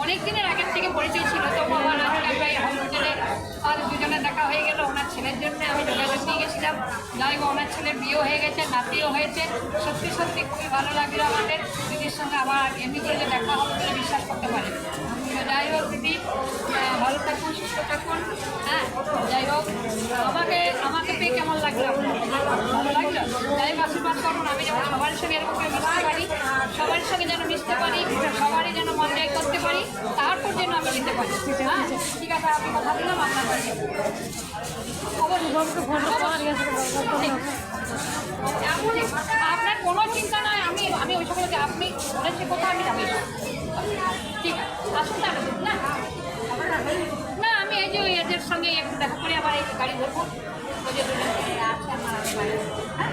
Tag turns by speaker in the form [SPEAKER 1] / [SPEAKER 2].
[SPEAKER 1] অনেক দিনের আগের থেকে পরিচয় ছিল, তো আমার রাজকার ভাই হসপিটালে আর দুজনের দেখা হয়ে গেল। ওনার ছেলের জন্য আমি যোগাযোগ দিয়ে গেছিলাম, যাই হোক ওনার ছেলের বিয়েও হয়ে গেছে, নাতিও হয়েছে। সত্যি সত্যি খুবই ভালো লাগলো আমাদের দিদির সঙ্গে আমার এমনি করে যে দেখা হবে বলে বিশ্বাস করতে পারে। তো যাই হোক দিদি, ভালো থাকুন, সুস্থ থাকুন। হ্যাঁ, যাই হোক আমাকে পেয়ে কেমন লাগলো আপনার? ভালো লাগলো? যাই হোক আশীর্বাদ করুন, আমি যেন সবার সঙ্গে এরকম করে মিশতে পারি, সবার সঙ্গে যেন মিশতে পারি, সবারই যেন মন জয় করতে পারি, তারপর যেন আমি যেতে পারি। হ্যাঁ, ঠিক আছে, আপনি কথা দিলাম আপনার কাছে। আপনার কোনো চিন্তা নয়, আমি ওই সকলকে আপনি বলেছি কোথাও আমি যাবো। ঠিক আছে, আসুন তাহলে। না না, আমি এই যে এদের সঙ্গে একটু দেখা করে আবার এই গাড়ি ধরবো, ওই যে আছে আমার বাড়ি। হ্যাঁ।